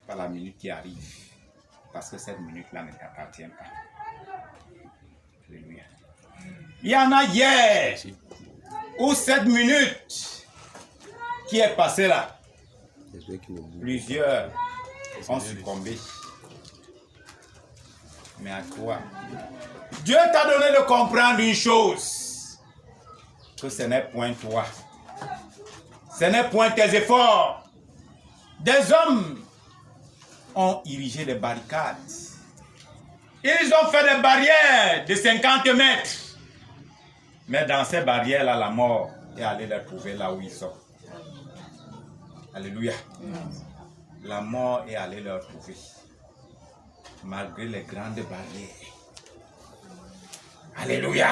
par la minute qui arrive. Parce que cette minute-là ne t'appartient pas. Alléluia. Il y en a hier où cette minute qui est passée là, plusieurs ont succombé. Mais à toi, Dieu t'a donné de comprendre une chose, que ce n'est point toi, ce n'est point tes efforts. Des hommes ont érigé des barricades. Ils ont fait des barrières de 50 mètres. Mais dans ces barrières-là, la mort est allée les trouver là où ils sont. Alléluia. La mort est allée leur trouver. Malgré les grandes barrières. Alléluia.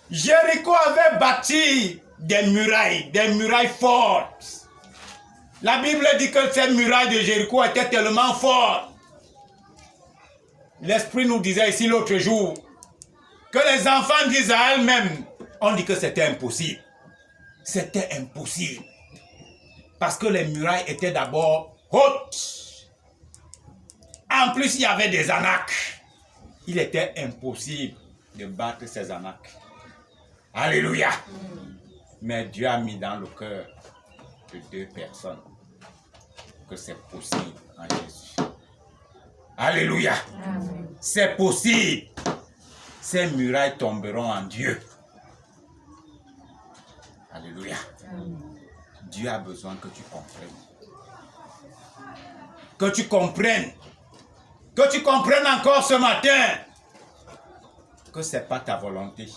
Jéricho avait bâti des murailles fortes. La Bible dit que ces murailles de Jéricho étaient tellement fortes. L'Esprit nous disait ici l'autre jour que les enfants d'Israël même ont dit que c'était impossible. C'était impossible. Parce que les murailles étaient d'abord hautes. En plus, il y avait des anaques. Il était impossible de battre ces anaques. Alléluia. Mais Dieu a mis dans le cœur de deux personnes que c'est possible en Jésus. Alléluia. C'est possible. Ces murailles tomberont en Dieu. Alléluia. Dieu a besoin que tu comprennes. Que tu comprennes. Que tu comprennes encore ce matin que ce n'est pas ta volonté.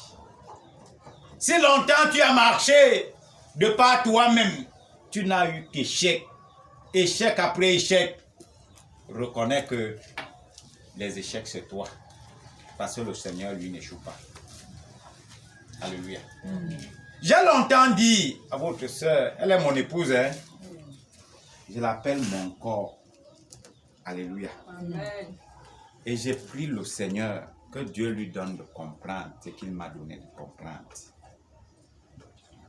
Si longtemps tu as marché de par toi-même, tu n'as eu qu'échec. Échec après échec. Reconnais que les échecs c'est toi. Parce que le Seigneur lui n'échoue pas. Alléluia. J'ai longtemps dit à votre soeur, elle est mon épouse, hein? Je l'appelle mon corps. Alléluia. Amen. Et j'ai prié le Seigneur que Dieu lui donne de comprendre ce qu'il m'a donné de comprendre.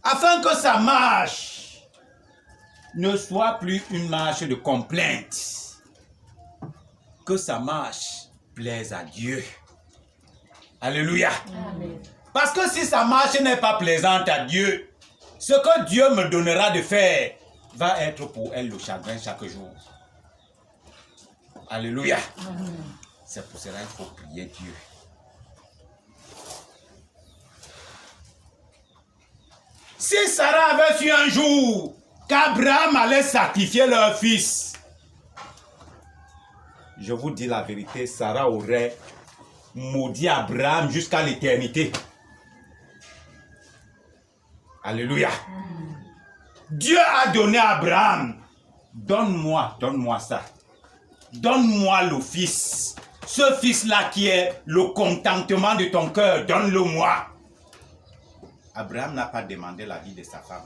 Afin que sa marche ne soit plus une marche de complainte. Que sa marche plaise à Dieu. Alléluia. Amen. Parce que si sa marche n'est pas plaisante à Dieu, ce que Dieu me donnera de faire va être pour elle le chagrin chaque jour. Alléluia. C'est pour cela qu'il faut prier Dieu. Si Sarah avait su un jour qu'Abraham allait sacrifier leur fils, je vous dis la vérité, Sarah aurait maudit Abraham jusqu'à l'éternité. Alléluia. Dieu a donné à Abraham, donne-moi ça. Donne-moi le fils. Ce fils-là qui est le contentement de ton cœur, donne-le-moi. Abraham n'a pas demandé la vie de sa femme.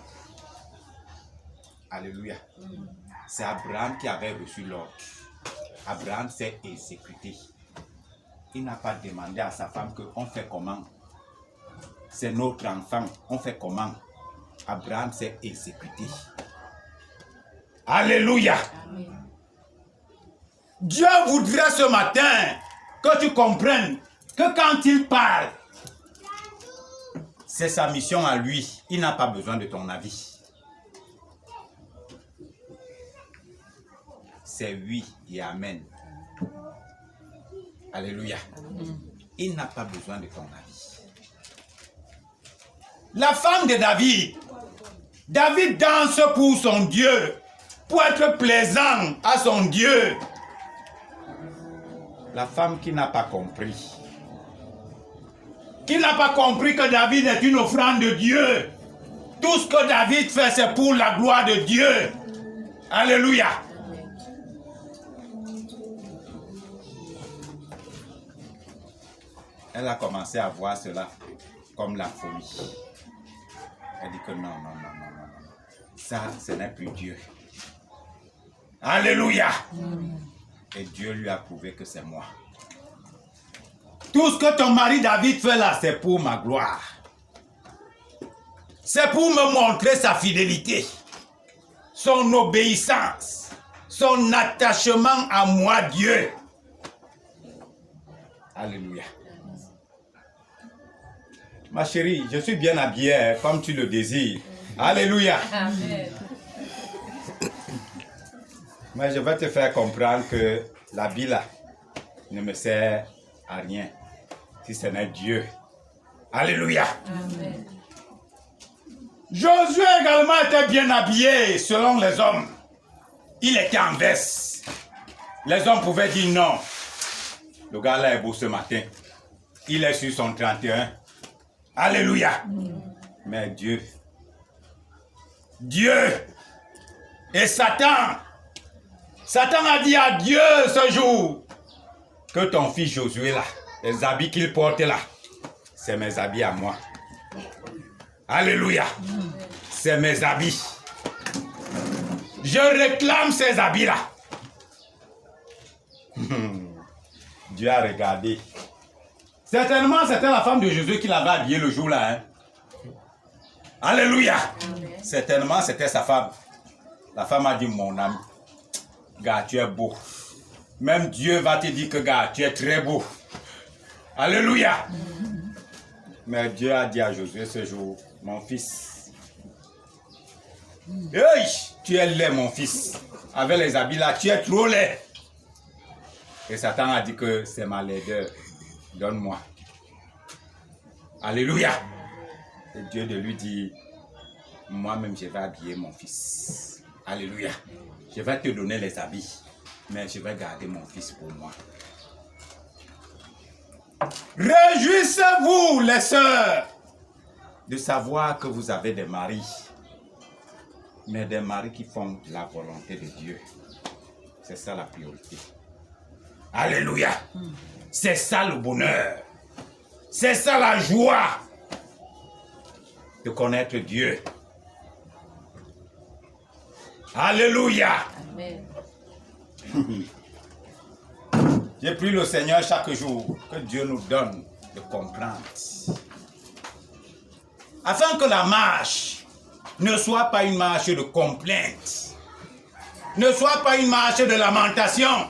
Alléluia. C'est Abraham qui avait reçu l'ordre. Abraham s'est exécuté. Il n'a pas demandé à sa femme qu'on fait comment. C'est notre enfant, on fait comment. Abraham s'est exécuté. Alléluia. Amen. Dieu voudrait ce matin que tu comprennes que quand il parle, c'est sa mission à lui. Il n'a pas besoin de ton avis. C'est oui et amen. Alléluia. Il n'a pas besoin de ton avis. La femme de David, David danse pour son Dieu, pour être plaisant à son Dieu. La femme qui n'a pas compris. Qui n'a pas compris que David est une offrande de Dieu. Tout ce que David fait, c'est pour la gloire de Dieu. Alléluia. Elle a commencé à voir cela comme la folie. Elle dit que non. Ça, ce n'est plus Dieu. Alléluia. Et Dieu lui a prouvé que c'est moi. Tout ce que ton mari David fait là, c'est pour ma gloire. C'est pour me montrer sa fidélité. son obéissance, son attachement à moi, Dieu. Alléluia. Ma chérie, je suis bien habillé, hein, comme tu le désires. Alléluia. Amen. Mais je vais te faire comprendre que l'habit là ne me sert à rien si ce n'est Dieu. Alléluia. Amen. Josué également était bien habillé selon les hommes. Il était en veste. Les hommes pouvaient dire non. Le gars là est beau ce matin. Il est sur son 31. Alléluia. Mais Dieu et Satan a dit à Dieu ce jour que ton fils Josué là, les habits qu'il porte là, c'est mes habits à moi. Alléluia. C'est mes habits. Je réclame ces habits là. Dieu a regardé. Certainement, c'était la femme de Jésus qui l'avait habillé le jour là. Hein? Alléluia. Amen. Certainement, c'était sa femme. La femme a dit, mon ami, gars, tu es beau. Même Dieu va te dire que, gars, tu es très beau. Alléluia. Mais Dieu a dit à Josué ce jour, mon fils, hey, tu es laid, mon fils. Avec les habits là, tu es trop laid. Et Satan a dit que c'est ma laideur. Donne-moi. Alléluia. Et Dieu de lui dit, moi-même je vais habiller mon fils. Alléluia. Je vais te donner les habits, mais je vais garder mon fils pour moi. Réjouissez-vous, les sœurs, de savoir que vous avez des maris, mais des maris qui font la volonté de Dieu. C'est ça la priorité. Alléluia. C'est ça le bonheur. C'est ça la joie de connaître Dieu. Alléluia. Amen. J'ai pris le Seigneur chaque jour que Dieu nous donne de comprendre. Afin que la marche ne soit pas une marche de complainte, ne soit pas une marche de lamentation,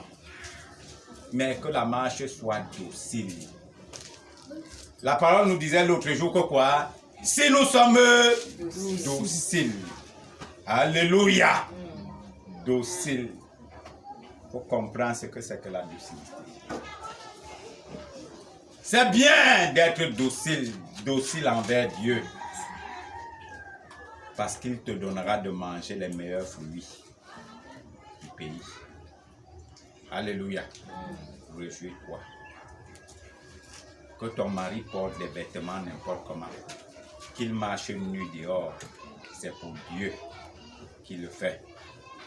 mais que la marche soit docile. La parole nous disait l'autre jour que quoi? Si nous sommes dociles. Alléluia. Docile. Il faut comprendre ce que c'est que la docilité. C'est bien d'être docile, docile envers Dieu. Parce qu'il te donnera de manger les meilleurs fruits du pays. Alléluia. Réjouis-toi. Que ton mari porte des vêtements n'importe comment. Qu'il marche nu dehors. C'est pour Dieu qu'il le fait.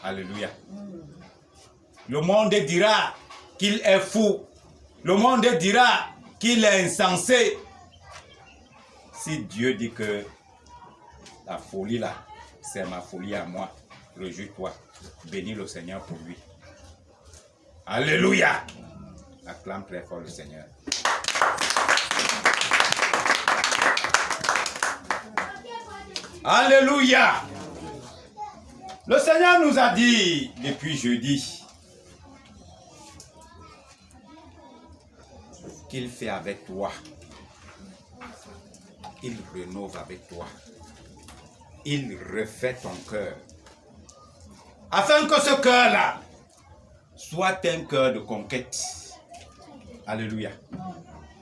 Alléluia. Le monde dira qu'il est fou. Le monde dira qu'il est insensé. Si Dieu dit que la folie là, c'est ma folie à moi, réjouis-toi. Bénis le Seigneur pour lui. Alléluia. Acclame très fort le Seigneur. Alléluia. Le Seigneur nous a dit depuis jeudi qu'il fait avec toi. Il rénove avec toi. Il refait ton cœur. Afin que ce cœur-là soit un cœur de conquête. Alléluia.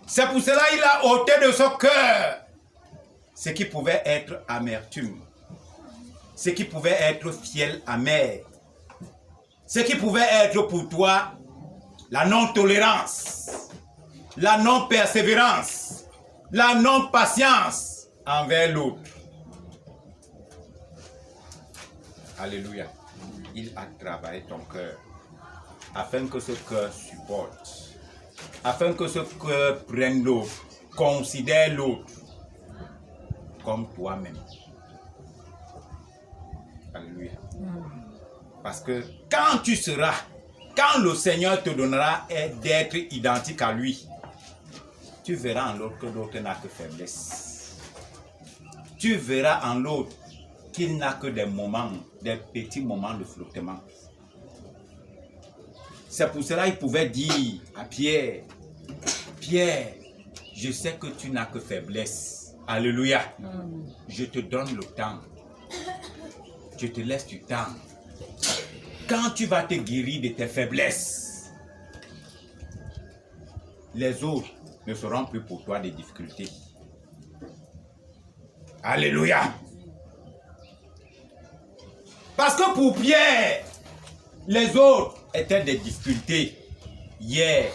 C'est pour cela qu'il a ôté de ce cœur ce qui pouvait être amertume, ce qui pouvait être fiel amer, ce qui pouvait être pour toi la non-tolérance, la non-persévérance, la non-patience envers l'autre. Alléluia. Il a travaillé ton cœur afin que ce cœur supporte, afin que ce cœur prenne l'autre, considère l'autre comme toi-même. Alléluia. Parce que quand le Seigneur te donnera d'être identique à lui, tu verras en l'autre que l'autre n'a que faiblesse. Tu verras en l'autre qu'il n'a que des moments, des petits moments de flottement. C'est pour cela qu'il pouvait dire à Pierre, Pierre, je sais que tu n'as que faiblesse. Alléluia. Je te donne le temps. Je te laisse du temps. Quand tu vas te guérir de tes faiblesses, les autres ne seront plus pour toi des difficultés. Alléluia. Parce que pour Pierre, les autres étaient des difficultés. Hier,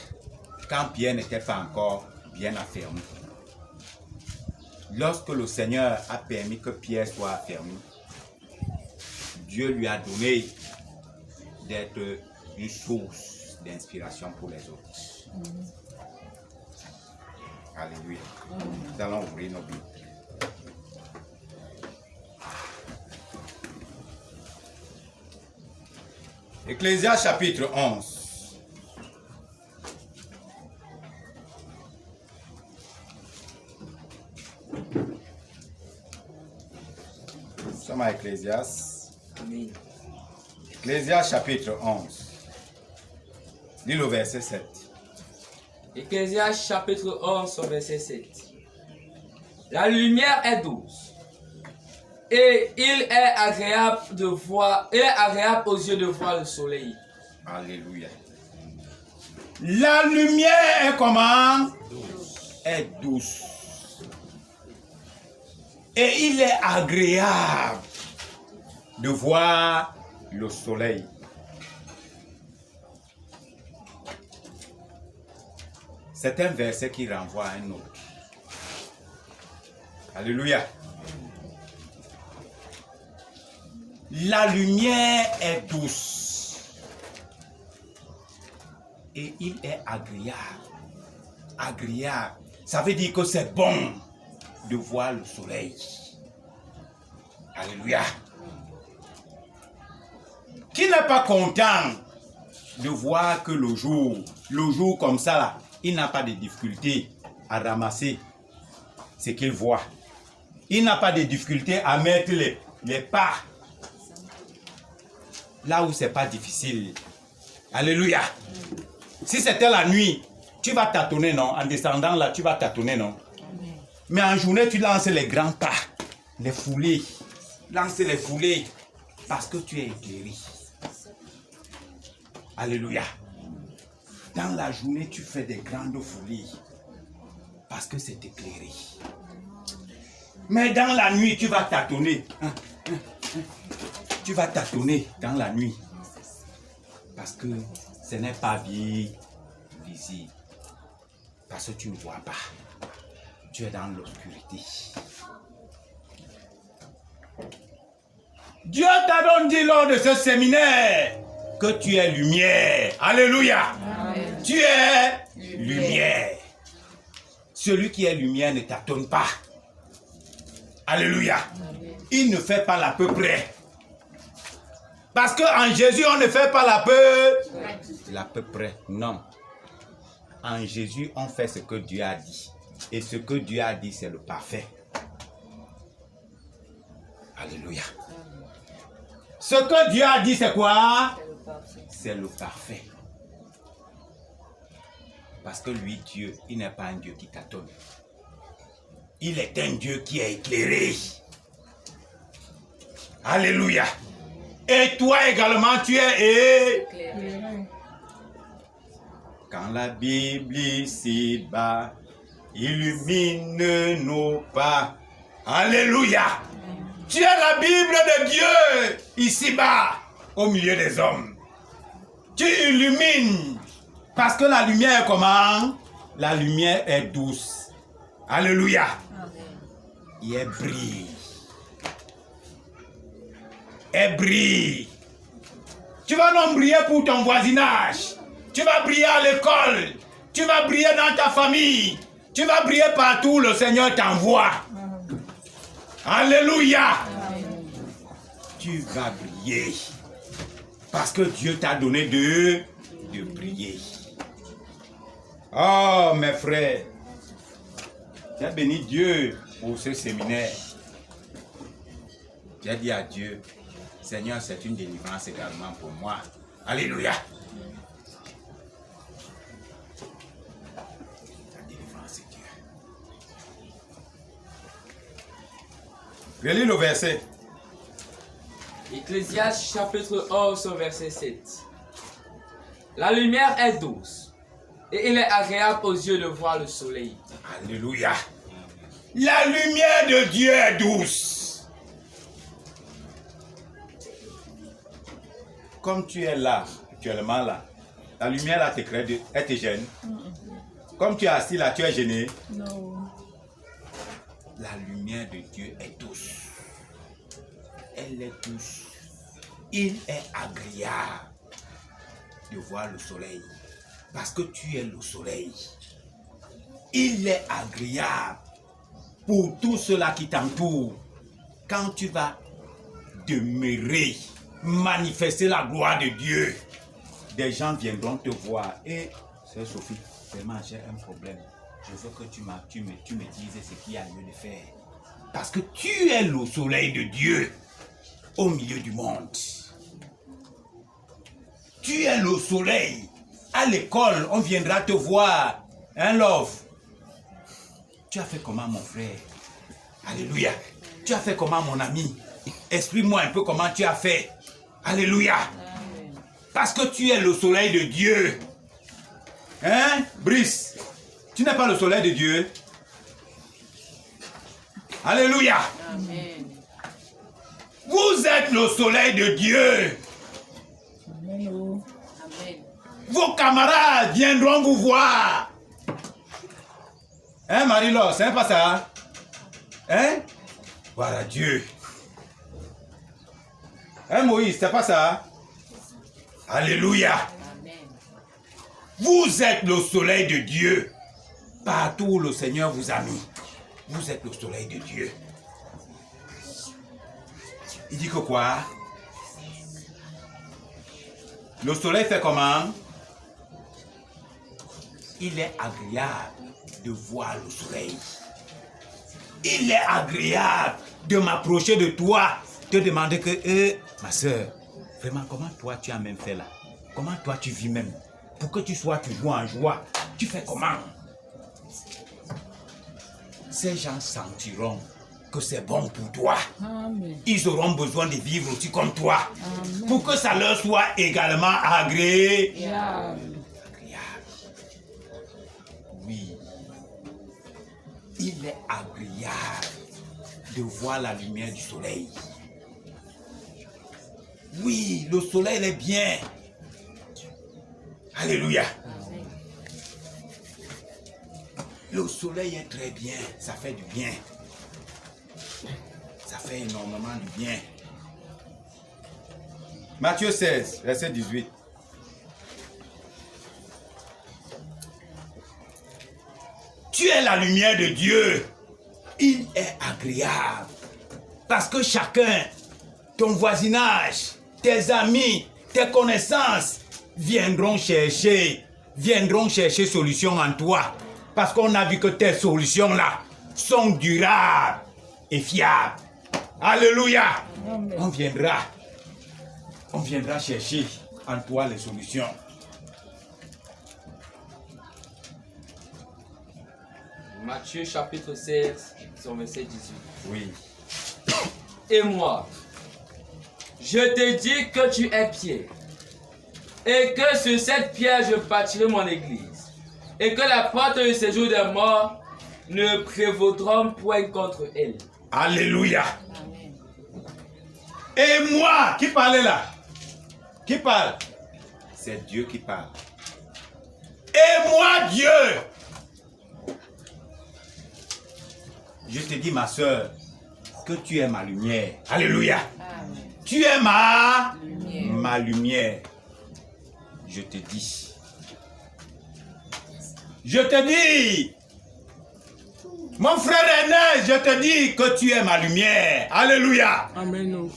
quand Pierre n'était pas encore bien affermi. Lorsque le Seigneur a permis que Pierre soit affermi, Dieu lui a donné d'être une source d'inspiration pour les autres. Alléluia. Nous allons ouvrir nos Bibles. Ecclésiaste chapitre 11. Nous sommes à Ecclésiaste. Amen. Ecclésiaste chapitre 11. Lis le verset 7. Ecclésiaste chapitre 11, verset 7. La lumière est douce et il est agréable de voir, il est agréable aux yeux de voir le soleil. Alléluia. La lumière est comment? Est douce. Et il est agréable de voir le soleil. C'est un verset qui renvoie à un autre. Alléluia. La lumière est douce et il est agréable. Agréable, ça veut dire que c'est bon de voir le soleil. Alléluia. Qui n'est pas content de voir que le jour comme ça là, il n'a pas de difficulté à ramasser ce qu'il voit. Il n'a pas de difficulté à mettre les pas là où c'est pas difficile. Alléluia. Si c'était la nuit, tu vas tâtonner, non? En descendant là, tu vas tâtonner, non? Mais en journée, tu lances les grands pas, les foulées. Lance les foulées parce que tu es éclairé. Alléluia. Dans la journée, tu fais des grandes foulées parce que c'est éclairé. Mais dans la nuit, tu vas tâtonner. Tu vas tâtonner dans la nuit parce que ce n'est pas bien visible. Parce que tu ne vois pas. Tu es dans l'obscurité. Dieu t'a donc dit lors de ce séminaire que tu es lumière. Alléluia. Amen. Tu es lumière. Celui qui est lumière ne tâtonne pas. Alléluia. Amen. Il ne fait pas l'à peu près. Parce qu'en Jésus, on ne fait pas l'à peu près. Non. En Jésus, on fait ce que Dieu a dit. Et ce que Dieu a dit, c'est le parfait. Alléluia. Ce que Dieu a dit, c'est quoi? C'est le parfait. Parce que lui, Dieu, il n'est pas un Dieu qui tâtonne. Il est un Dieu qui est éclairé. Alléluia. Et toi également, tu es éclairé. Quand la Bible ici-bas illumine nos pas. Alléluia. Tu es la Bible de Dieu ici-bas au milieu des hommes. Tu illumines parce que la lumière est comment? La lumière est douce. Alléluia. Et elle brille. Elle brille. Tu vas non briller pour ton voisinage. Tu vas briller à l'école. Tu vas briller dans ta famille. Tu vas briller partout où le Seigneur t'envoie. Alléluia. Tu vas briller. Parce que Dieu t'a donné de briller. Oh mes frères. J'ai béni Dieu pour ce séminaire. J'ai dit à Dieu, Seigneur, c'est une délivrance également pour moi. Alléluia. La délivrance est Dieu. Relis le verset. Ecclésiaste chapitre 11, verset 7. La lumière est douce et il est agréable aux yeux de voir le soleil. Alléluia. La lumière de Dieu est douce. Comme tu es là, actuellement là, la lumière là te crée, elle te gêne. Comme tu es assis là, tu es gêné. Non. La lumière de Dieu est douce. Elle est douce. Il est agréable de voir le soleil. Parce que tu es le soleil. Il est agréable pour tous ceux-là qui t'entourent. Quand tu vas demeurer, manifester la gloire de Dieu, des gens viendront te voir. Et, c'est Sophie, vraiment j'ai un problème. Je veux que tu me dises ce qu'il y a lieu de faire. Parce que tu es le soleil de Dieu au milieu du monde. Tu es le soleil. À l'école, on viendra te voir. Hein, love? Tu as fait comment, mon frère? Alléluia. Tu as fait comment, mon ami? Exprime-moi un peu comment tu as fait. Alléluia. Amen. Parce que tu es le soleil de Dieu. Hein, Brice? Tu n'es pas le soleil de Dieu? Alléluia. Amen. Vous êtes le soleil de Dieu. Amen. Oh. Amen. Vos camarades viendront vous voir. Hein, Marie-Laure, c'est pas ça? Hein? Voilà Dieu. Hein, Moïse, c'est pas ça? Alléluia. Amen. Vous êtes le soleil de Dieu. Partout où le Seigneur vous a mis, vous êtes le soleil de Dieu. Il dit que quoi? Le soleil fait comment? Il est agréable de voir le soleil. Il est agréable de m'approcher de toi, te demander que, ma soeur, vraiment, comment toi tu as même fait là? Comment toi tu vis même? Pour que tu sois toujours en joie, tu fais comment? Ces gens sentiront que c'est bon pour toi. Amen. Ils auront besoin de vivre aussi comme toi. Amen. Pour que ça leur soit également agréable. Amen. Oui. Il est agréable de voir la lumière du soleil. Oui, le soleil est bien. Alléluia. Amen. Le soleil est très bien. Ça fait du bien. Ça fait énormément du bien. Matthieu 16, verset 18. Tu es la lumière de Dieu. Il est agréable. Parce que chacun, ton voisinage, tes amis, tes connaissances viendront chercher solution en toi. Parce qu'on a vu que tes solutions-là sont durables et fiables. Alléluia. Amen. On viendra chercher en toi les solutions. Matthieu chapitre 16, son verset 18. Oui. Et moi, je te dis que tu es pierre, et que sur cette pierre je bâtirai mon église, et que la porte du séjour des morts ne prévaudront point contre elle. Alléluia. Amen. Et moi, qui parlait là? Qui parle? C'est Dieu qui parle. Et moi, Dieu. Je te dis, ma soeur, que tu es ma lumière. Alléluia. Amen. Tu es Lumière. ma lumière. Je te dis. Je te dis. Mon frère aîné, je te dis que tu es ma lumière. Alléluia. Amen.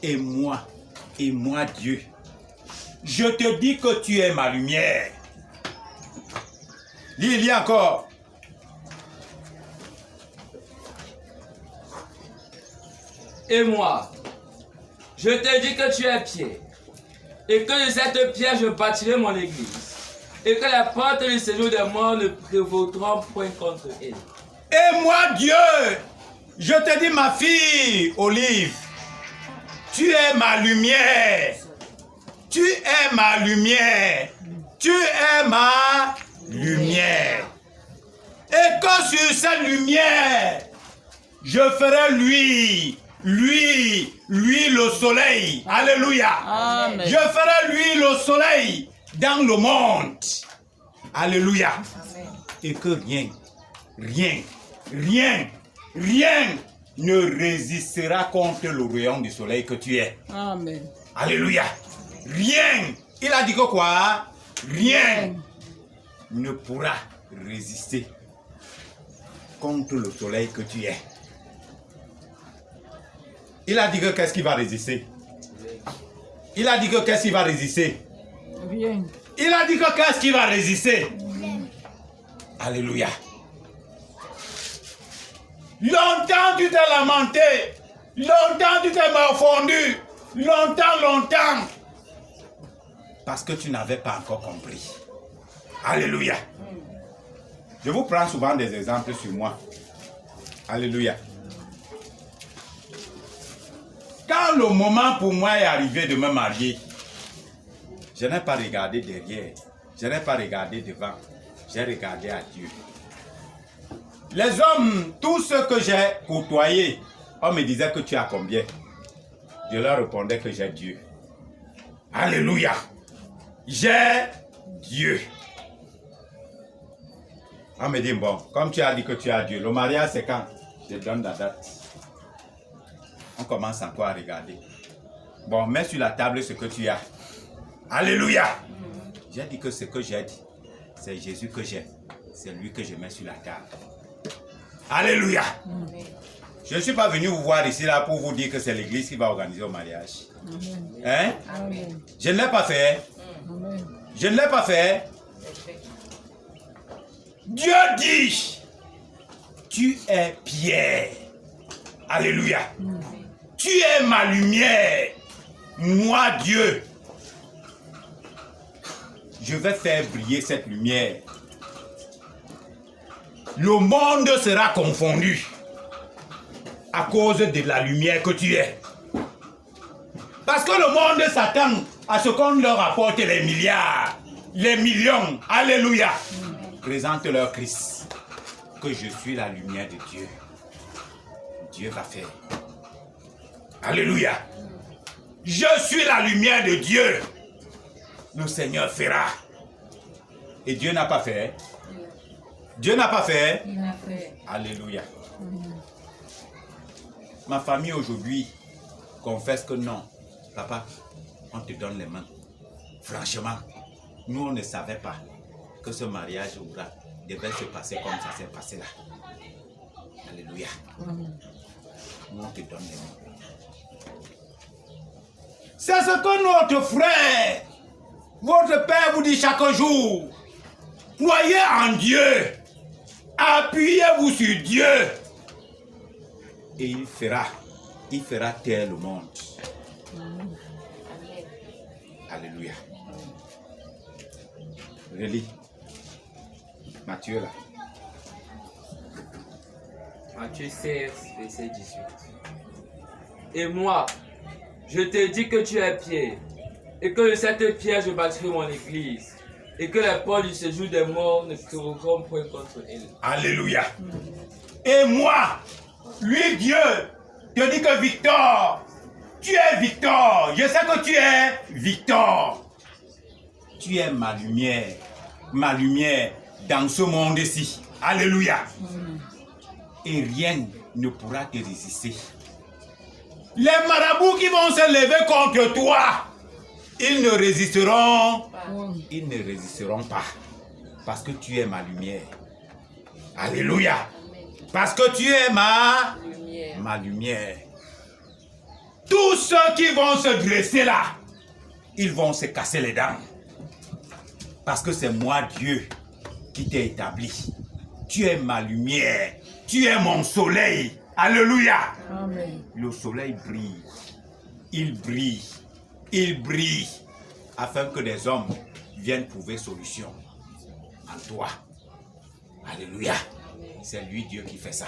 Et moi Dieu, je te dis que tu es ma lumière. Lis encore. Et moi, je te dis que tu es Pierre, et que de cette pierre je bâtirai mon église, et que les portes du séjour des morts ne prévaudront point contre elle. Et moi, Dieu, je te dis, ma fille, Olive, tu es ma lumière. Tu es ma lumière. Tu es ma lumière. Et que sur cette lumière, je ferai lui le soleil. Alléluia. Amen. Je ferai lui le soleil dans le monde. Alléluia. Et que rien ne résistera contre le rayon du soleil que tu es. Amen. Alléluia. Rien. Il a dit que quoi? Rien ne pourra résister contre le soleil que tu es. Il a dit que qu'est-ce qui va résister? Il a dit que qu'est-ce qui va résister? Rien. Il a dit que qu'est-ce qui va résister? Alléluia. Longtemps tu t'es lamenté. Longtemps tu t'es morfondu. Longtemps. Parce que tu n'avais pas encore compris. Alléluia. Je vous prends souvent des exemples sur moi. Alléluia. Quand le moment pour moi est arrivé de me marier, je n'ai pas regardé derrière. Je n'ai pas regardé devant. J'ai regardé à Dieu. Les hommes, tous ceux que j'ai côtoyés, on me disait que tu as combien? Je leur répondais que j'ai Dieu. Alléluia. J'ai Dieu. On me dit, bon, comme tu as dit que tu as Dieu, le mariage c'est quand? Je donne la date. On commence encore à regarder. Bon, mets sur la table ce que tu as. Alléluia. J'ai dit que ce que j'ai dit, c'est Jésus que j'ai. C'est lui que je mets sur la table. Alléluia. Je ne suis pas venu vous voir ici là pour vous dire que c'est l'église qui va organiser le mariage. Hein? Amen. Je ne l'ai pas fait. Amen. Je ne l'ai pas fait. Dieu dit, tu es Pierre. Alléluia. Tu es ma lumière. Moi, Dieu. Je vais faire briller cette lumière. Le monde sera confondu à cause de la lumière que tu es. Parce que le monde s'attend à ce qu'on leur apporte les milliards, les millions. Alléluia. Présente leur Christ. Que je suis la lumière de Dieu. Dieu va faire. Alléluia. Je suis la lumière de Dieu. Le Seigneur fera. Et Dieu n'a pas fait. Dieu n'a pas fait. Il a fait. Alléluia. Ma famille aujourd'hui confesse que non. Papa, on te donne les mains. Franchement, nous on ne savait pas que ce mariage devait se passer comme ça s'est passé là. Alléluia. Nous on te donne les mains. C'est ce que notre frère, votre père vous dit chaque jour. Croyez en Dieu. Appuyez-vous sur Dieu. Et il fera taire le monde. Alléluia. Relis. Matthieu là. Matthieu 16, verset 18. Et moi, je te dis que tu es Pierre, et que de cette pierre je bâtirai mon église, et que les portes du séjour des morts ne prévaudront point contre elle. Alléluia. Et moi, lui Dieu, te dit que Victor, tu es Victor. Je sais que tu es Victor. Tu es ma lumière dans ce monde-ci. Alléluia. Et rien ne pourra te résister. Les marabouts qui vont se lever contre toi, ils ne résisteront pas. Parce que tu es ma lumière. Alléluia. Parce que tu es ma lumière. Tous ceux qui vont se dresser là, ils vont se casser les dents. Parce que c'est moi, Dieu, qui t'ai établi. Tu es ma lumière. Tu es mon soleil. Alléluia. Amen. Le soleil brille. Il brille. Il brille. Afin que des hommes viennent trouver solution en toi. Alléluia. C'est lui Dieu qui fait ça.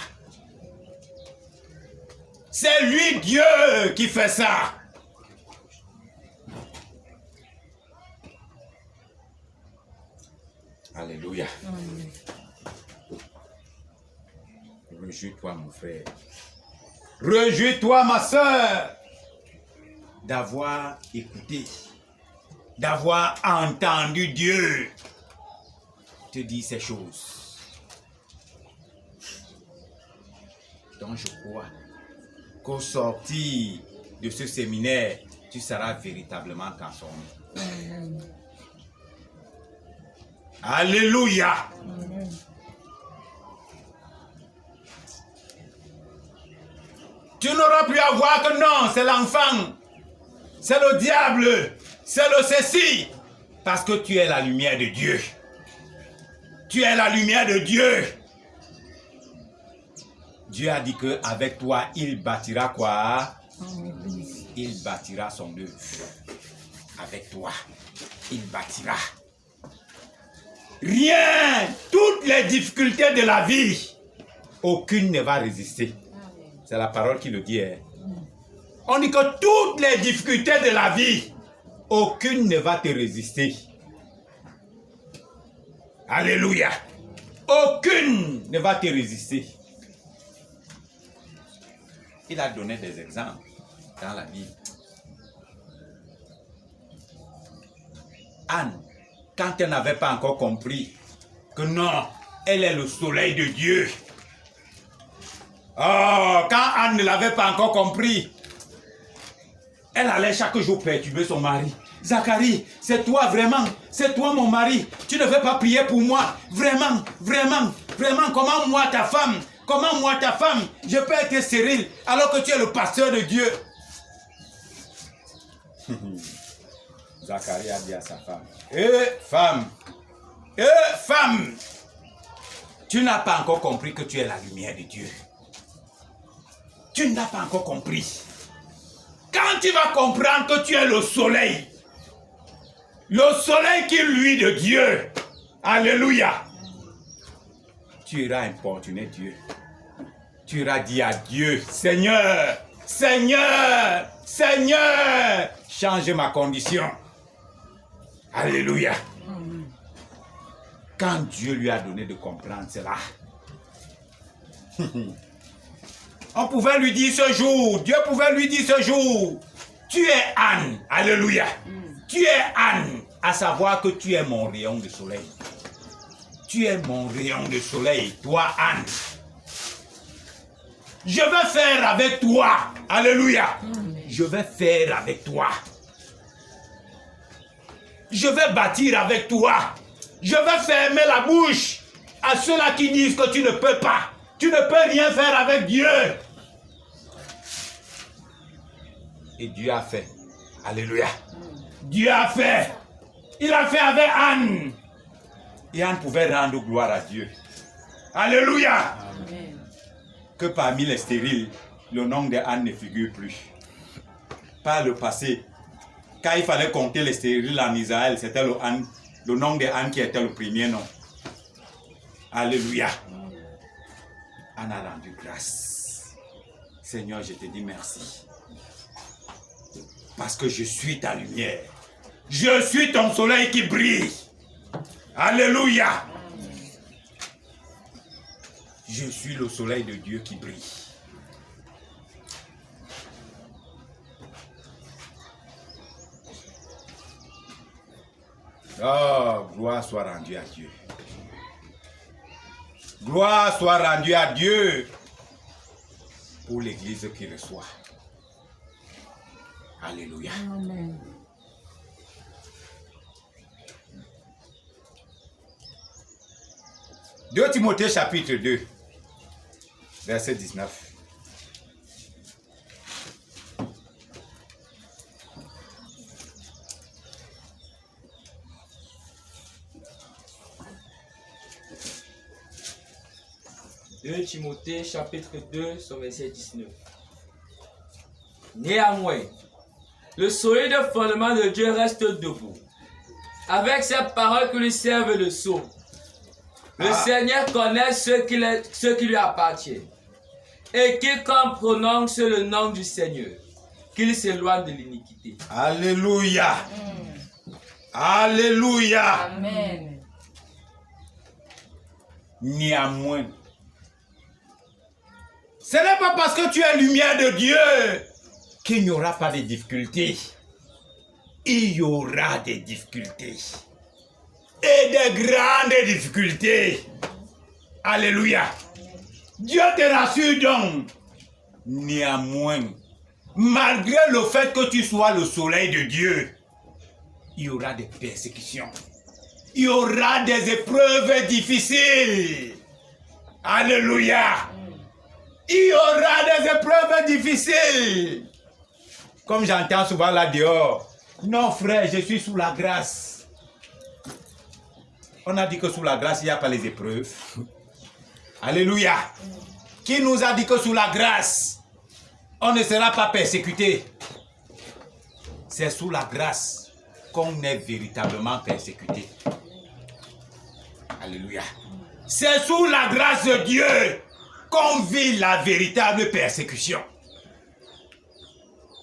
C'est lui Dieu qui fait ça. Alléluia. Amen. Réjouis-toi, mon frère. Réjouis-toi, ma soeur, d'avoir écouté, d'avoir entendu Dieu te dire ces choses. Donc je crois qu'au sortir de ce séminaire, tu seras véritablement transformé. Amen. Alléluia. Amen. Tu n'auras plus à voir que non, c'est l'enfant, c'est le diable, c'est le ceci, parce que tu es la lumière de Dieu. Tu es la lumière de Dieu. Dieu a dit qu'avec toi, il bâtira quoi? Il bâtira son œuvre. Avec toi, il bâtira. Rien, toutes les difficultés de la vie, aucune ne va résister. C'est la parole qui le dit. Hein. On dit que toutes les difficultés de la vie, aucune ne va te résister. Alléluia. Aucune ne va te résister. Il a donné des exemples dans la Bible. Anne, quand elle n'avait pas encore compris que non, elle est le soleil de Dieu. Oh, quand Anne ne l'avait pas encore compris, elle allait chaque jour perturber son mari. Zacharie, c'est toi vraiment, c'est toi mon mari. Tu ne veux pas prier pour moi. Vraiment, vraiment, vraiment, comment moi ta femme, je peux être stérile alors que tu es le pasteur de Dieu. Zacharie a dit à sa femme, femme, tu n'as pas encore compris que tu es la lumière de Dieu. Tu n'as pas encore compris. Quand tu vas comprendre que tu es le soleil qui luit de Dieu, alléluia, tu iras importuner Dieu. Tu iras dire à Dieu, Seigneur, Seigneur, Seigneur, change ma condition. Alléluia. Quand Dieu lui a donné de comprendre cela, on pouvait lui dire ce jour, Dieu pouvait lui dire ce jour, tu es Anne, alléluia, tu es Anne, à savoir que tu es mon rayon de soleil. Tu es mon rayon de soleil, toi Anne. Je vais faire avec toi, alléluia, je vais faire avec toi. Je vais bâtir avec toi. Je vais fermer la bouche à ceux-là qui disent que tu ne peux pas. Tu ne peux rien faire avec Dieu. Et Dieu a fait. Alléluia. Dieu a fait. Il a fait avec Anne. Et Anne pouvait rendre gloire à Dieu. Alléluia. Amen. Que parmi les stériles, le nom de Anne ne figure plus. Par le passé, quand il fallait compter les stériles en Israël, c'était le nom de Anne qui était le premier nom. Alléluia. Anne a rendu grâce. Seigneur, je te dis merci. Parce que je suis ta lumière. Je suis ton soleil qui brille. Alléluia. Je suis le soleil de Dieu qui brille. Oh, gloire soit rendue à Dieu. Gloire soit rendue à Dieu pour l'église qui reçoit. Alléluia. Amen. Deux Timothée chapitre 2, verset 19. 2 Timothée chapitre 2, son verset 19. Néanmoins, le solide fondement de Dieu reste debout, avec ces paroles qui lui servent de sceau. Le Seigneur connaît ceux qui lui appartiennent, et quiconque prononce le nom du Seigneur, qu'il s'éloigne de l'iniquité. Alléluia. Alléluia. Amen. Néanmoins, ce n'est pas parce que tu es lumière de Dieu qu'il n'y aura pas de difficultés. Il y aura des difficultés. Et des grandes difficultés. Alléluia. Dieu te rassure donc. Néanmoins, malgré le fait que tu sois le soleil de Dieu, il y aura des persécutions. Il y aura des épreuves difficiles. Alléluia. Il y aura des épreuves difficiles. Comme j'entends souvent là dehors. Non frère, je suis sous la grâce. On a dit que sous la grâce, il n'y a pas les épreuves. Alléluia. Qui nous a dit que sous la grâce, on ne sera pas persécuté? C'est sous la grâce qu'on est véritablement persécuté. Alléluia. C'est sous la grâce de Dieu qu'on vit la véritable persécution.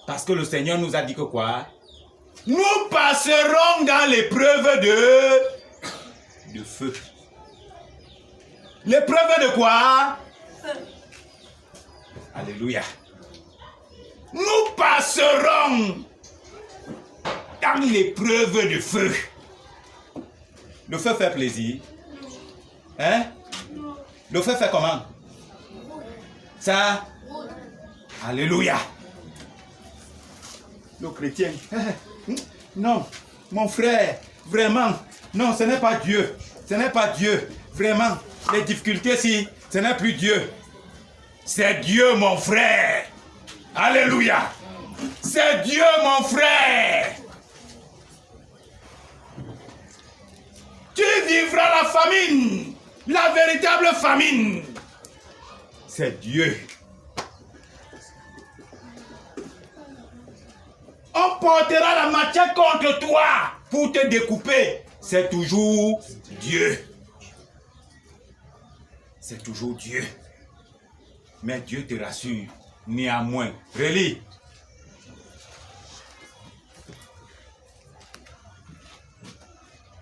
Parce que le Seigneur nous a dit que quoi? Nous passerons dans l'épreuve de feu. L'épreuve de quoi? Alléluia. Nous passerons dans l'épreuve de feu. Le feu fait plaisir. Hein? Le feu fait comment? Ça? Alléluia. Le chrétien. Non, mon frère, vraiment. Non, ce n'est pas Dieu. Ce n'est pas Dieu. Vraiment, les difficultés, si, ce n'est plus Dieu. C'est Dieu, mon frère. Alléluia. C'est Dieu, mon frère. Tu vivras la famine. La véritable famine. C'est Dieu. On portera la matière contre toi pour te découper. C'est toujours Dieu. C'est toujours Dieu. Mais Dieu te rassure. Néanmoins, relis.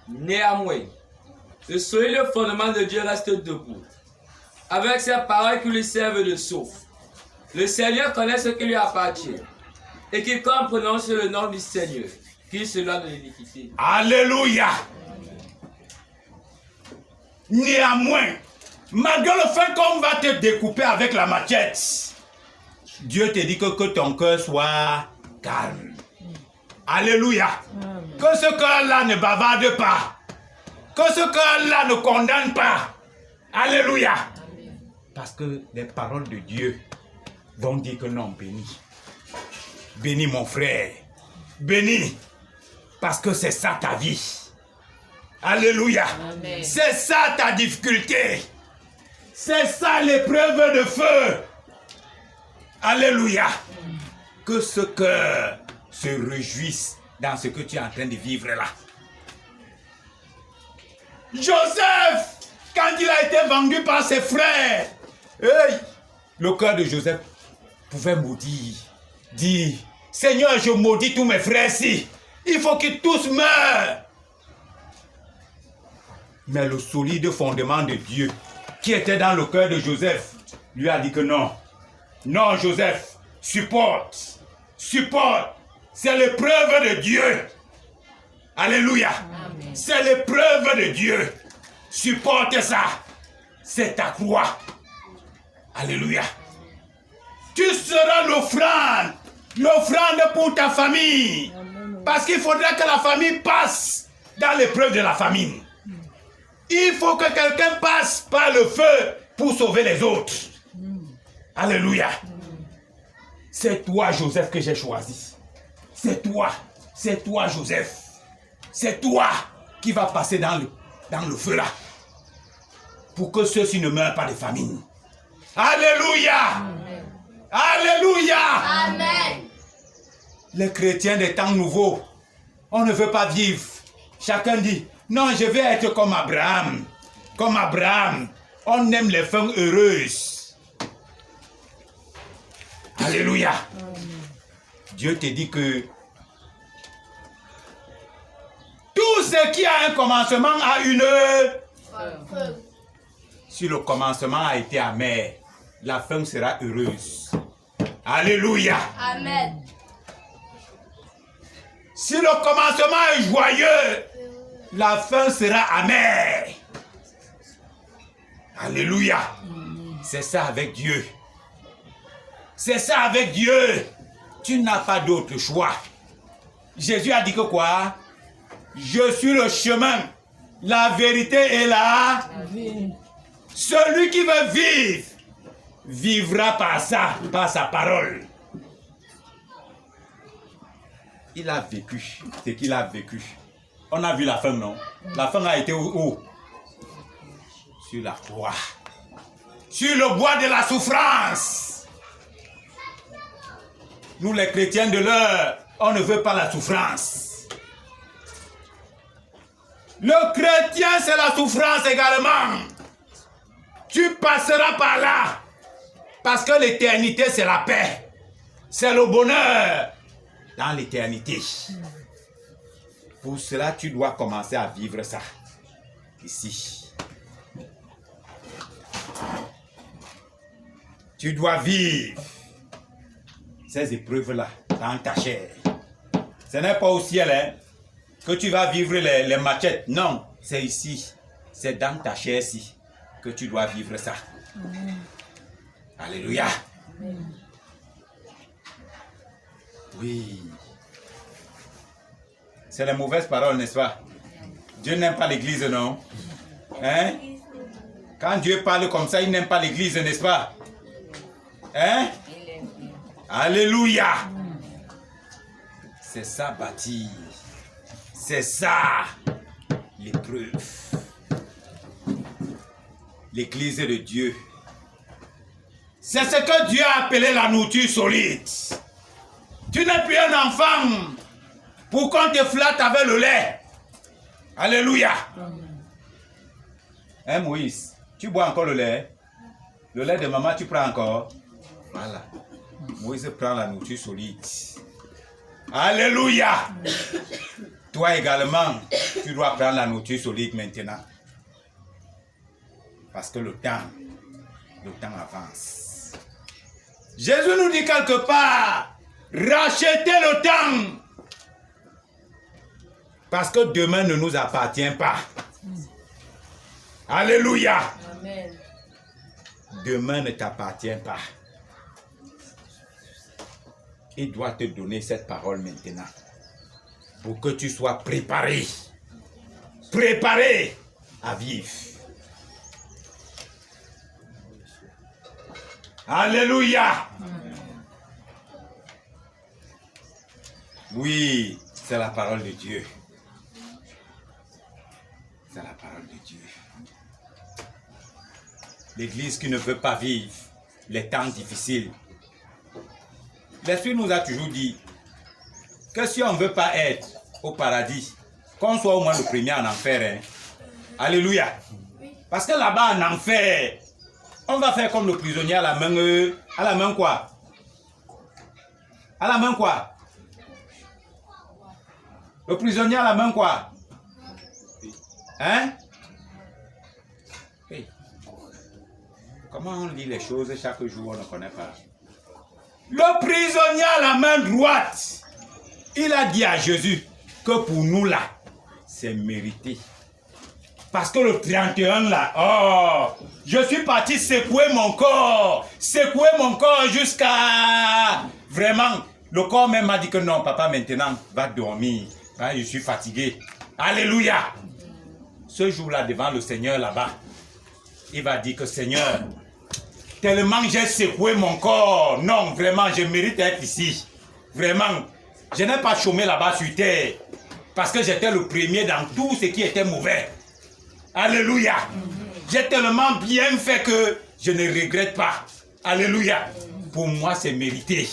Néanmoins, le solide fondement de Dieu reste debout, avec ses paroles qui lui servent de sceau. Le Seigneur connaît ce qui lui appartient, et quiconque prononce le nom du Seigneur, qu'il s'éloigne de l'iniquité. Alléluia. Néanmoins, malgré le fait qu'on va te découper avec la machette, Dieu te dit que ton cœur soit calme. Alléluia. Que ce cœur-là ne bavarde pas. Que ce cœur-là ne condamne pas. Alléluia. Parce que les paroles de Dieu vont dire que non, bénis. Bénis mon frère. Bénis. Parce que c'est ça ta vie. Alléluia. C'est ça ta difficulté. C'est ça l'épreuve de feu. Alléluia. Que ce cœur se réjouisse dans ce que tu es en train de vivre là. Joseph, quand il a été vendu par ses frères, hey, le cœur de Joseph pouvait maudire, dire, Seigneur, je maudis tous mes frères-ci. Il faut qu'ils tous meurent. Mais le solide fondement de Dieu qui était dans le cœur de Joseph lui a dit que non. Non, Joseph, supporte. Supporte. C'est l'épreuve de Dieu. Alléluia. C'est l'épreuve de Dieu. Supporte ça. C'est ta croix. Alléluia. Tu seras l'offrande. L'offrande pour ta famille. Parce qu'il faudra que la famille passe dans l'épreuve de la famine. Il faut que quelqu'un passe par le feu pour sauver les autres. Alléluia. C'est toi, Joseph, que j'ai choisi. C'est toi, Joseph. C'est toi qui va passer dans le feu là. Pour que ceux-ci ne meurent pas de famine. Alléluia. Alléluia. Amen. Les chrétiens des temps nouveaux, on ne veut pas vivre. Chacun dit, non, je vais être comme Abraham. Comme Abraham. On aime les femmes heureuses. Alléluia. Dieu te dit que tout ce qui a un commencement a une... Si le commencement a été amer, la fin sera heureuse. Alléluia. Amen. Si le commencement est joyeux, la fin sera amère. Alléluia. C'est ça avec Dieu. C'est ça avec Dieu. Tu n'as pas d'autre choix. Jésus a dit que quoi? Je suis le chemin, la vérité et la vie. Celui qui veut vivre, vivra par ça, par sa parole. Il a vécu ce qu'il a vécu. On a vu la fin, non? La fin a été où? Sur la croix. Sur le bois de la souffrance. Nous les chrétiens de l'heure, on ne veut pas la souffrance. Le chrétien, c'est la souffrance également. Tu passeras par là. Parce que l'éternité, c'est la paix. C'est le bonheur dans l'éternité. Pour cela, tu dois commencer à vivre ça. Ici. Tu dois vivre ces épreuves-là dans ta chair. Ce n'est pas au ciel, hein, que tu vas vivre les machettes. Non, c'est ici. C'est dans ta chair-ci que tu dois vivre ça. Alléluia. Oui. C'est les mauvaises paroles, n'est-ce pas? Dieu n'aime pas l'église, non? Hein? Quand Dieu parle comme ça, il n'aime pas l'église, n'est-ce pas? Hein? Alléluia. C'est ça bâtir. C'est ça l'épreuve. L'église de Dieu. C'est ce que Dieu a appelé la nourriture solide. Tu n'es plus un enfant pour qu'on te flatte avec le lait. Alléluia. Hein, Moïse, tu bois encore le lait? Le lait de maman, tu prends encore? Voilà. Moïse prend la nourriture solide. Alléluia. Toi également, tu dois prendre la nourriture solide maintenant. Parce que le temps avance. Jésus nous dit quelque part, rachetez le temps. Parce que demain ne nous appartient pas. Alléluia. Amen. Demain ne t'appartient pas. Il doit te donner cette parole maintenant. Pour que tu sois préparé. Préparé à vivre. Alléluia. Oui, c'est la parole de Dieu. C'est la parole de Dieu. L'église qui ne veut pas vivre les temps difficiles. L'Esprit nous a toujours dit que si on ne veut pas être au paradis, qu'on soit au moins le premier en enfer. Hein. Alléluia. Parce que là-bas en enfer, on va faire comme le prisonnier à la main quoi? À la main quoi? Le prisonnier à la main quoi? Hein? Hey. Comment on lit les choses chaque jour, on ne connaît pas. Le prisonnier à la main droite, il a dit à Jésus que pour nous là, c'est mérité. Parce que le 31 là, oh, je suis parti secouer mon corps jusqu'à... Vraiment, le corps même m'a dit que non, papa, maintenant, va dormir. Ah, je suis fatigué. Alléluia. Ce jour-là, devant le Seigneur là-bas, il va dire que Seigneur, tellement j'ai secoué mon corps. Non, vraiment, je mérite d'être ici. Vraiment, je n'ai pas chômé là-bas sur terre. Parce que j'étais le premier dans tout ce qui était mauvais. Alléluia. J'ai tellement bien fait que je ne regrette pas. Alléluia. Pour moi, c'est mérité.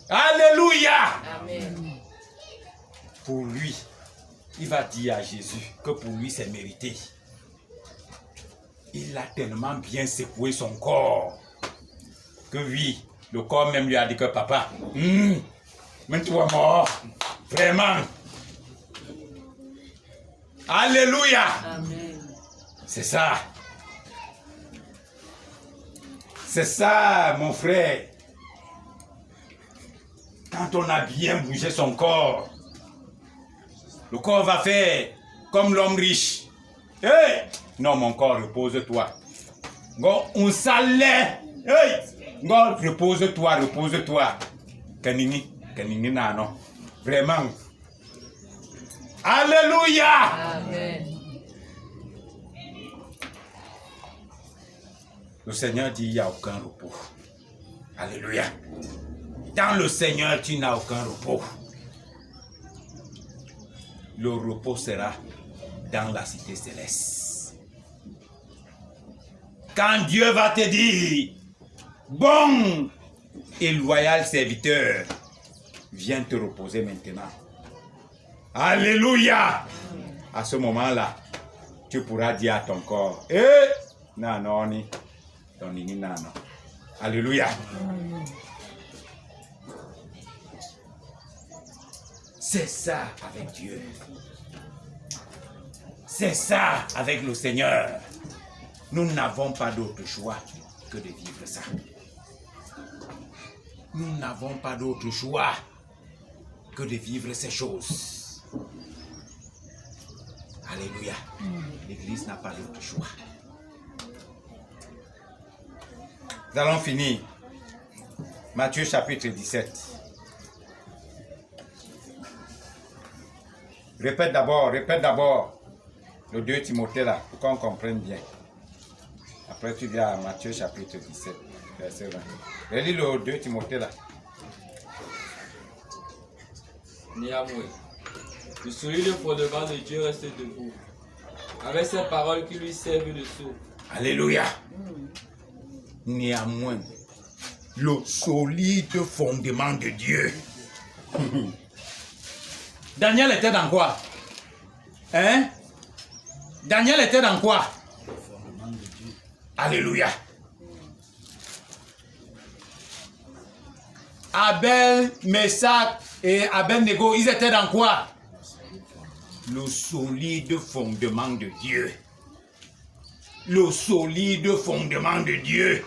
Alléluia. Amen. Pour lui, il va dire à Jésus que pour lui, c'est mérité. Il a tellement bien secoué son corps que oui, le corps même lui a dit que papa, mais tu es mort. Vraiment. Alléluia. Amen. C'est ça. C'est ça, mon frère. Quand on a bien bougé son corps, le corps va faire comme l'homme riche. Hey! Non, mon corps, repose-toi. On s'allait. Hey! Repose-toi, repose-toi. Kanini nano. Vraiment. Alléluia! Amen. Le Seigneur dit, il n'y a aucun repos. Alléluia. Dans le Seigneur, tu n'as aucun repos. Le repos sera dans la cité céleste. Quand Dieu va te dire, bon et loyal serviteur, viens te reposer maintenant. Alléluia. À ce moment-là, tu pourras dire à ton corps, non, non, non. Alléluia. C'est ça avec Dieu. C'est ça avec le Seigneur. Nous n'avons pas d'autre choix que de vivre ça. Nous n'avons pas d'autre choix que de vivre ces choses. Alléluia. L'Église n'a pas d'autre choix. Nous allons finir. Matthieu chapitre 17. Répète d'abord le 2 Timothée là, pour qu'on comprenne bien. Après tu viens à Matthieu chapitre 17, verset 20. Relis le 2 Timothée là. Néanmoins, le solide fondement de Dieu reste debout, avec ces paroles qui lui servent de source. Alléluia. Néanmoins, le solide fondement de Dieu. Daniel était dans quoi? Hein? Daniel était dans quoi? Le fondement de Dieu. Alléluia. Abel, Meshach et Abednego, ils étaient dans quoi? Le solide fondement de Dieu. Le solide fondement de Dieu.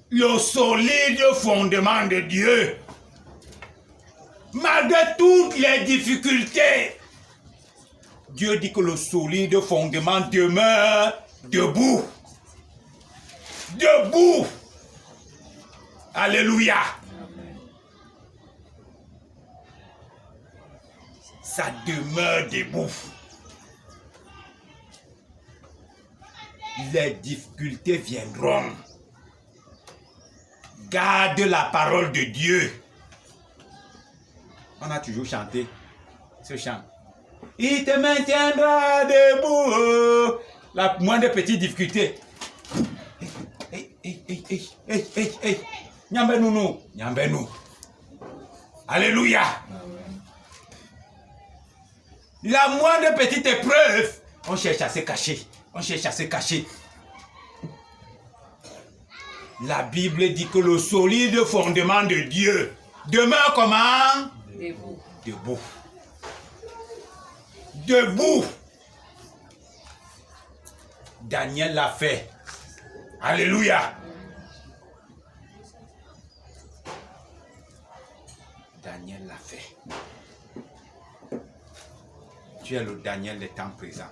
Le solide fondement de Dieu. Malgré toutes les difficultés, Dieu dit que le solide fondement demeure debout. Debout. Alléluia. Ça demeure debout. Les difficultés viendront. Garde la parole de Dieu. On a toujours chanté ce chant. Il te maintiendra debout. La moindre petite difficulté. Nyambenu. Alléluia. La moindre petite épreuve, on cherche à se cacher. On cherche à se cacher. La Bible dit que le solide fondement de Dieu demeure comment? Debout. Debout. Debout. Daniel l'a fait. Alléluia. Daniel l'a fait. Tu es le Daniel des temps présents.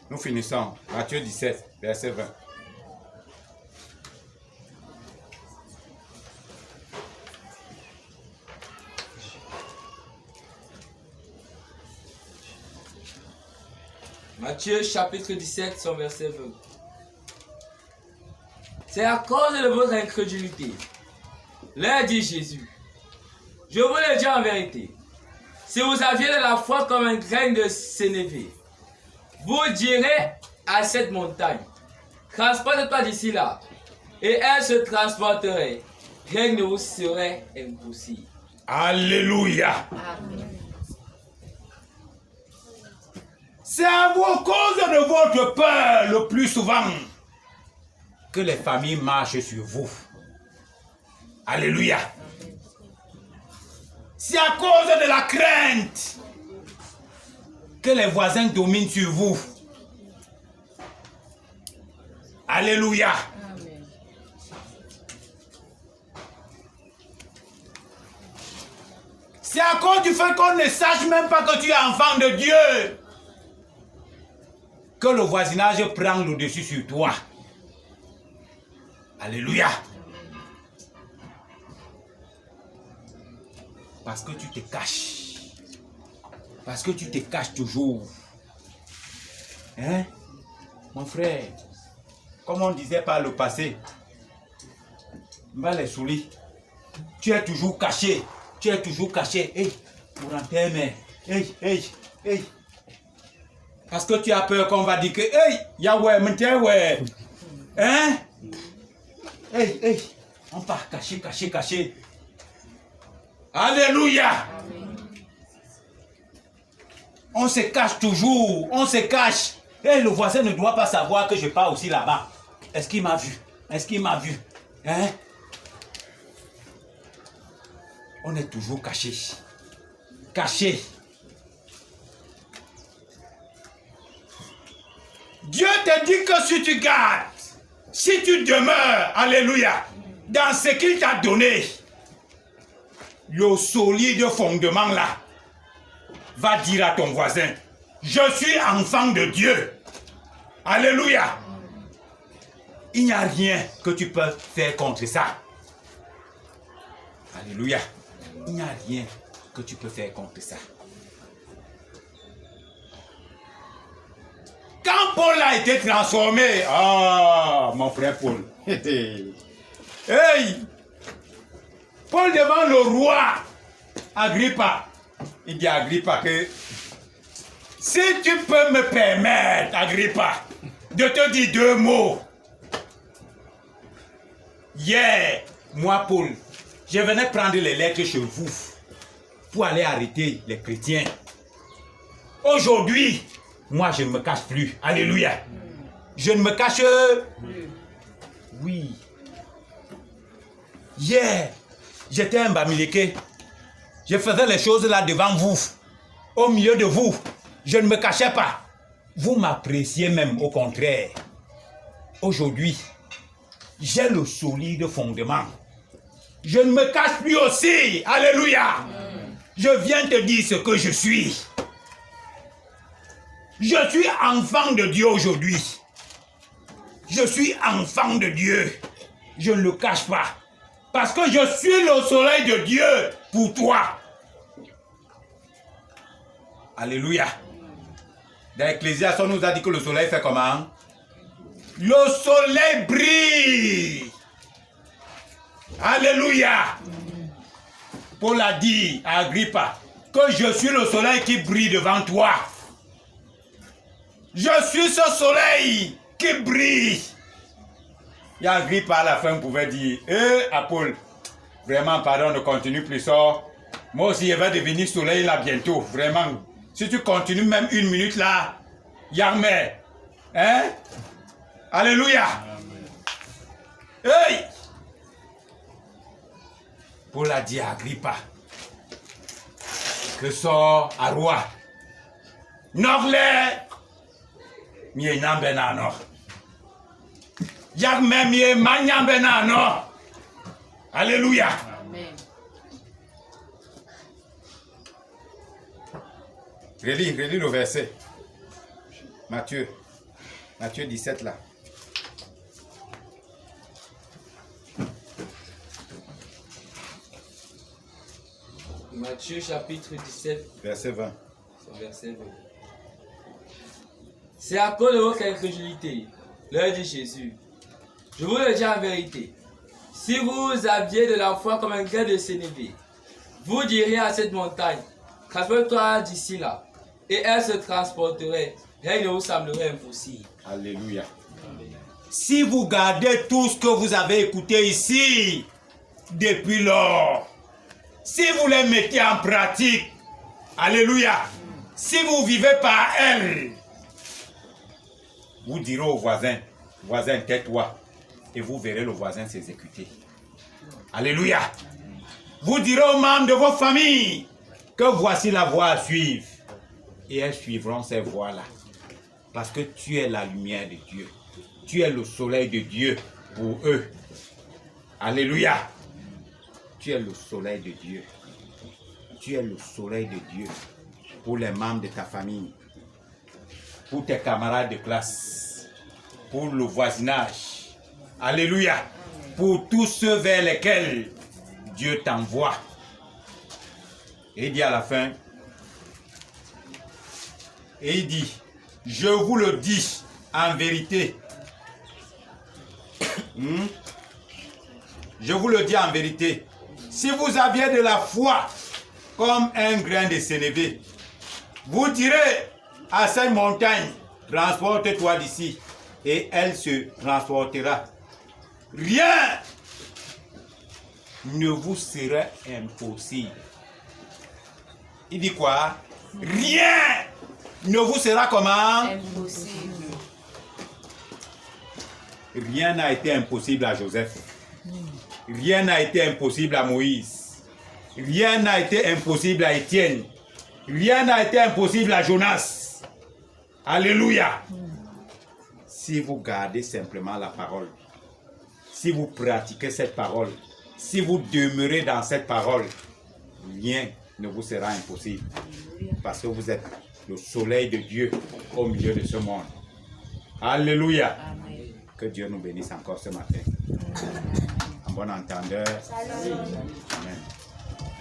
Nous finissons. Matthieu 17, verset 20. Matthieu chapitre 17, son verset 20. C'est à cause de votre incrédulité. Leur dit Jésus, je vous le dis en vérité, Si vous aviez de la foi comme un grain de sénévé, vous direz à cette montagne, transporte-toi d'ici là, et elle se transporterait. Rien ne vous serait impossible. Alléluia. Amen. C'est à cause de votre peur le plus souvent que les familles marchent sur vous. Alléluia. C'est à cause de la crainte que les voisins dominent sur vous. Alléluia. Amen. C'est à cause du fait qu'on ne sache même pas que tu es enfant de Dieu que le voisinage prend le dessus sur toi. Alléluia. Parce que tu te caches. Parce que tu te caches toujours. Hein? Mon frère, comme on disait par le passé, va les souris. Tu es toujours caché. Tu es toujours caché. Hey, pour enterrer. Hey, hey, hey. Parce que tu as peur qu'on va dire que hey, Yahweh, maintenant, ouais. Hein? Hey, hey. On part caché, caché, caché. Alléluia. Amen. On se cache toujours. On se cache. Et le voisin ne doit pas savoir que je pars aussi là-bas. Est-ce qu'il m'a vu? Est-ce qu'il m'a vu? Hein? On est toujours caché. Caché. Dieu te dit que si tu gardes, si tu demeures, alléluia, dans ce qu'il t'a donné, le solide fondement là, va dire à ton voisin, je suis enfant de Dieu. Alléluia. Il n'y a rien que tu peux faire contre ça. Alléluia. Il n'y a rien que tu peux faire contre ça. Quand Paul a été transformé, mon frère Paul, hey, Paul devant le roi Agrippa, il dit à Agrippa que si tu peux me permettre, Agrippa, de te dire deux mots. Hier, moi Paul, je venais prendre les lettres chez vous pour aller arrêter les chrétiens. Aujourd'hui, moi je ne me cache plus. Alléluia. Je ne me cache plus. Oui. Hier, j'étais un Bamileke. Je faisais les choses là devant vous, au milieu de vous. Je ne me cachais pas. Vous m'appréciez même, au contraire. Aujourd'hui, j'ai le solide fondement. Je ne me cache plus aussi. Alléluia. Je viens te dire ce que je suis. Je suis enfant de Dieu aujourd'hui. Je suis enfant de Dieu. Je ne le cache pas. Parce que je suis le soleil de Dieu pour toi. Alléluia. Dans Ecclésiaste, on nous a dit que le soleil fait comment? Le soleil brille. Alléluia. Paul a dit à Agrippa que je suis le soleil qui brille devant toi. Je suis ce soleil qui brille. Et Agrippa à la fin pouvait dire, à Paul, vraiment pardon, ne continue plus ça. Moi aussi, je vais devenir soleil là bientôt, vraiment. Si tu continues même une minute là, Yahweh, hein? Alléluia. Hey! Paul a dit à Agrippa que ça à roi. Norle, mie n'ambenano. Yahweh mie manyambenano. Alléluia. Amen. Relis le verset. Matthieu 17 là. Matthieu chapitre 17, Verset 20. verset 20. C'est à cause de votre incrédulité, leur dit Jésus. Je vous le dis en vérité. Si vous aviez de la foi comme un grain de sénévé, vous diriez à cette montagne, transporte-toi d'ici là. Et elle se transporterait. Rien ne vous semblerait impossible. Alléluia. Si vous gardez tout ce que vous avez écouté ici, depuis lors, si vous les mettez en pratique, alléluia, si vous vivez par elle, vous direz au voisin, voisin, tais-toi, et vous verrez le voisin s'exécuter. Alléluia. Vous direz aux membres de vos familles que voici la voie à suivre. Et elles suivront ces voies-là. Parce que tu es la lumière de Dieu. Tu es le soleil de Dieu pour eux. Alléluia. Tu es le soleil de Dieu. Tu es le soleil de Dieu pour les membres de ta famille, pour tes camarades de classe, pour le voisinage. Alléluia. Pour tous ceux vers lesquels Dieu t'envoie. Et il dit à la fin, et il dit, je vous le dis en vérité. Je vous le dis en vérité. Si vous aviez de la foi comme un grain de sénévé, vous direz à cette montagne, transporte-toi d'ici, et elle se transportera. Rien ne vous sera impossible. Il dit quoi? Rien ne vous sera comment? Impossible. Rien n'a été impossible à Joseph. Rien n'a été impossible à Moïse. Rien n'a été impossible à Étienne. Rien n'a été impossible à Jonas. Alléluia. Si vous gardez simplement la parole, si vous pratiquez cette parole, si vous demeurez dans cette parole, rien ne vous sera impossible. Parce que vous êtes le soleil de Dieu au milieu de ce monde. Alléluia. Amen. Que Dieu nous bénisse encore ce matin. En bon entendeur. Amen.